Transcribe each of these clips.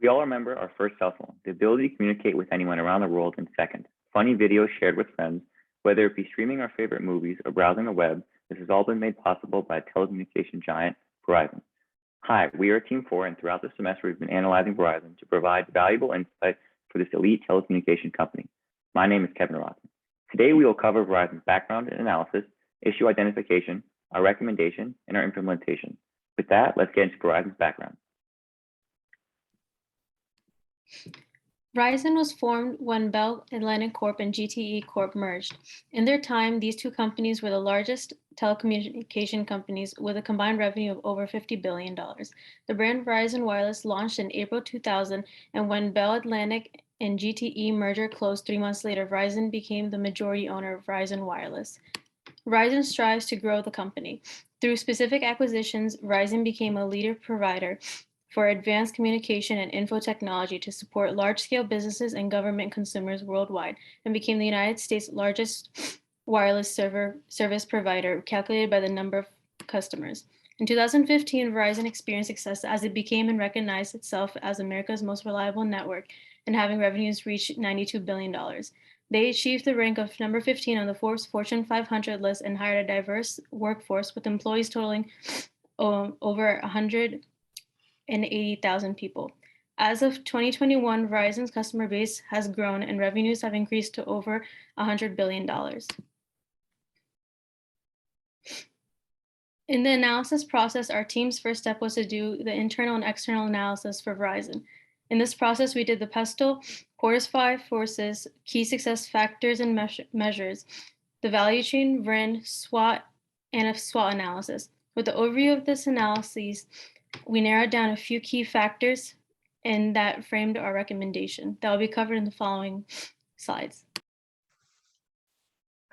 We all remember our first cell phone, the ability to communicate with anyone around the world in seconds. Funny videos shared with friends, whether it be streaming our favorite movies or browsing the web, this has all been made possible by telecommunication giant Verizon. Hi, we are Team 4, and throughout the semester, we've been analyzing Verizon to provide valuable insight for this elite telecommunication company. My name is Kevin Rothman. Today, we will cover Verizon's background and analysis, issue identification, our recommendation, and our implementation. With that, let's get into Verizon's background. Verizon was formed when Bell Atlantic Corp and GTE Corp merged. In their time, these two companies were the largest telecommunication companies with a combined revenue of over $50 billion. The brand Verizon Wireless launched in April 2000, and when Bell Atlantic and GTE merger closed 3 months later, Verizon became the majority owner of Verizon Wireless. Verizon strives to grow the company. Through specific acquisitions, Verizon became a leader provider for advanced communication and info technology to support large-scale businesses and government consumers worldwide, and became the United States' largest wireless service provider, calculated by the number of customers. In 2015, Verizon experienced success as it became and recognized itself as America's most reliable network, and having revenues reach $92 billion. They achieved the rank of number 15 on the Forbes Fortune 500 list and hired a diverse workforce with employees totaling over 180,000 people. As of 2021, Verizon's customer base has grown and revenues have increased to over $100 billion. In the analysis process, our team's first step was to do the internal and external analysis for Verizon. In this process, we did the PESTEL, Porter's 5 Forces, Key Success Factors and Measures, the Value Chain, VRIN, SWOT, and a SWOT analysis. With the overview of this analysis, we narrowed down a few key factors and that framed our recommendation. That will be covered in the following slides.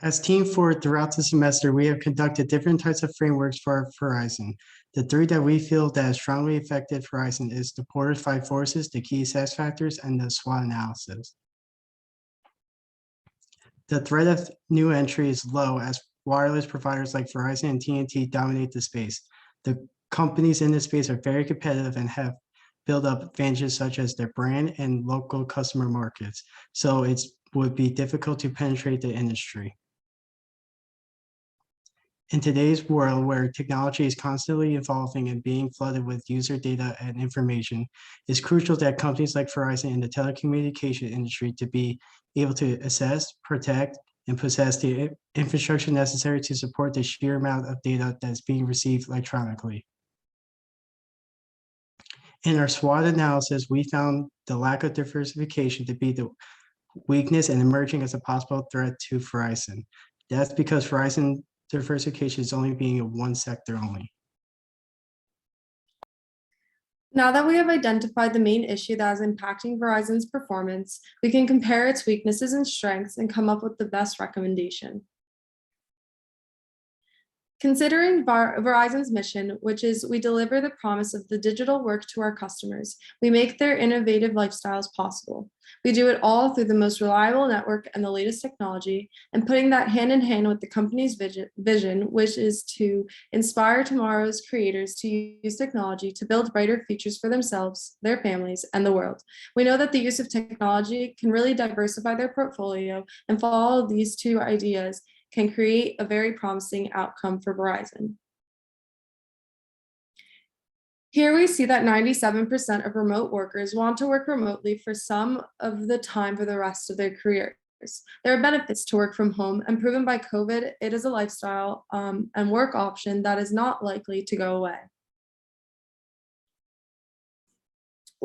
As Team 4, throughout the semester, we have conducted different types of frameworks for Verizon. The three that we feel that has strongly affected Verizon is the Porter's 5 Forces, the Key Success Factors, and the SWOT analysis. The threat of new entry is low as wireless providers like Verizon and TNT dominate the space. The companies in this space are very competitive and have built up advantages such as their brand and local customer markets. So it would be difficult to penetrate the industry. In today's world where technology is constantly evolving and being flooded with user data and information, it's crucial that companies like Verizon in the telecommunication industry to be able to assess, protect, and possess the infrastructure necessary to support the sheer amount of data that's being received electronically. In our SWOT analysis, we found the lack of diversification to be the weakness and emerging as a possible threat to Verizon. That's because Verizon diversification is only being in one sector only. Now that we have identified the main issue that is impacting Verizon's performance, we can compare its weaknesses and strengths and come up with the best recommendation. Considering Verizon's mission, which is we deliver the promise of the digital work to our customers, we make their innovative lifestyles possible. We do it all through the most reliable network and the latest technology, and putting that hand in hand with the company's vision, which is to inspire tomorrow's creators to use technology to build brighter futures for themselves, their families, and the world. We know that the use of technology can really diversify their portfolio, and follow these two ideas can create a very promising outcome for Verizon. Here we see that 97% of remote workers want to work remotely for some of the time for the rest of their careers. There are benefits to work from home, and proven by COVID, it is a lifestyle and work option that is not likely to go away.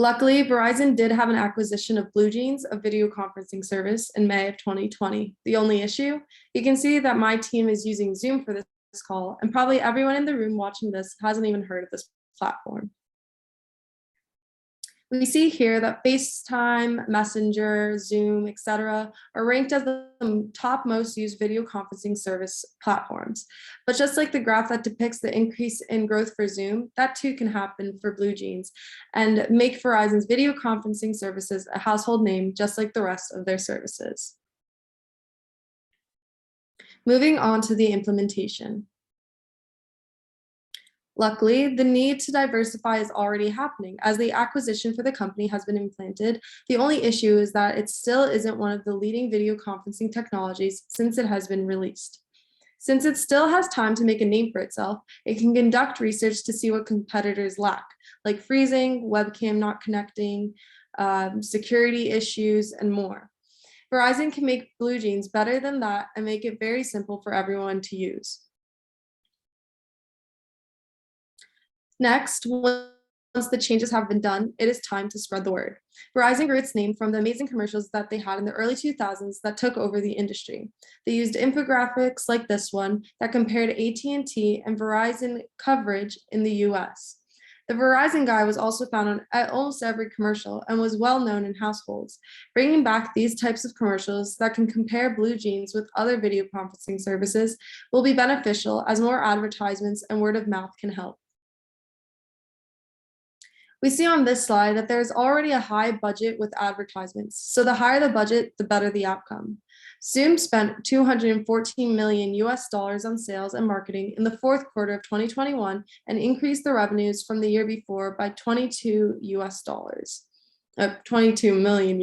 Luckily, Verizon did have an acquisition of BlueJeans, a video conferencing service, in May of 2020. The only issue, you can see that my team is using Zoom for this call, and probably everyone in the room watching this hasn't even heard of this platform. We see here that FaceTime, Messenger, Zoom, etc. are ranked as the top most used video conferencing service platforms. But just like the graph that depicts the increase in growth for Zoom, that too can happen for BlueJeans and make Verizon's video conferencing services a household name, just like the rest of their services. Moving on to the implementation. Luckily, the need to diversify is already happening as the acquisition for the company has been implanted. The only issue is that it still isn't one of the leading video conferencing technologies since it has been released. Since it still has time to make a name for itself, it can conduct research to see what competitors lack, like freezing, webcam not connecting, security issues, and more. Verizon can make BlueJeans better than that and make it very simple for everyone to use. Next, once the changes have been done, it is time to spread the word. Verizon grew its name from the amazing commercials that they had in the early 2000s that took over the industry. They used infographics like this one that compared AT&T and Verizon coverage in the US. The Verizon guy was also found on almost every commercial and was well known in households. Bringing back these types of commercials that can compare BlueJeans with other video conferencing services will be beneficial as more advertisements and word of mouth can help. We see on this slide that there's already a high budget with advertisements. So the higher the budget, the better the outcome. Zoom spent $214 million on sales and marketing in the fourth quarter of 2021 and increased the revenues from the year before by $22 million.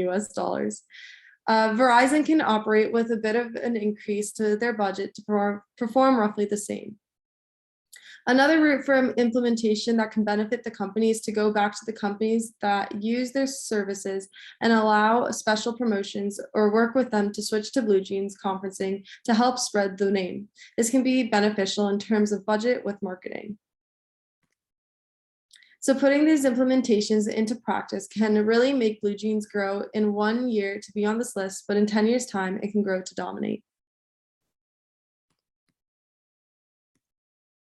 Verizon can operate with a bit of an increase to their budget to perform roughly the same. Another route for implementation that can benefit the company is to go back to the companies that use their services and allow special promotions or work with them to switch to BlueJeans conferencing to help spread the name. This can be beneficial in terms of budget with marketing. So putting these implementations into practice can really make BlueJeans grow in 1 year to be on this list, but in 10 years' time, it can grow to dominate.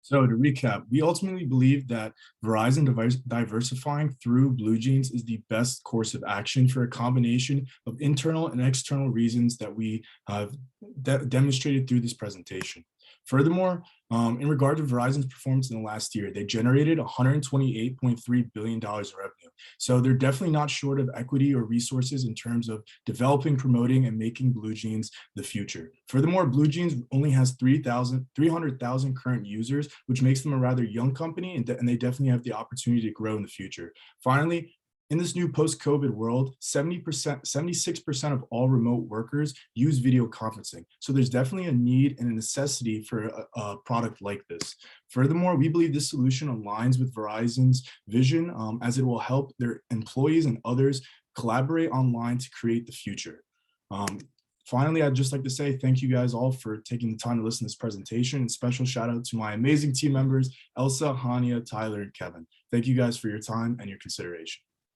So to recap, we ultimately believe that Verizon diversifying through BlueJeans is the best course of action for a combination of internal and external reasons that we have demonstrated through this presentation. Furthermore, in regard to Verizon's performance in the last year, they generated $128.3 billion in revenue. So they're definitely not short of equity or resources in terms of developing, promoting, and making BlueJeans the future. Furthermore, BlueJeans only has 300,000 current users, which makes them a rather young company, and they definitely have the opportunity to grow in the future. Finally, in this new post-COVID world, 76% of all remote workers use video conferencing. So there's definitely a need and a necessity for a product like this. Furthermore, we believe this solution aligns with Verizon's vision as it will help their employees and others collaborate online to create the future. Finally, I'd just like to say thank you guys all for taking the time to listen to this presentation, and special shout out to my amazing team members, Elsa, Hania, Tyler, and Kevin. Thank you guys for your time and your consideration.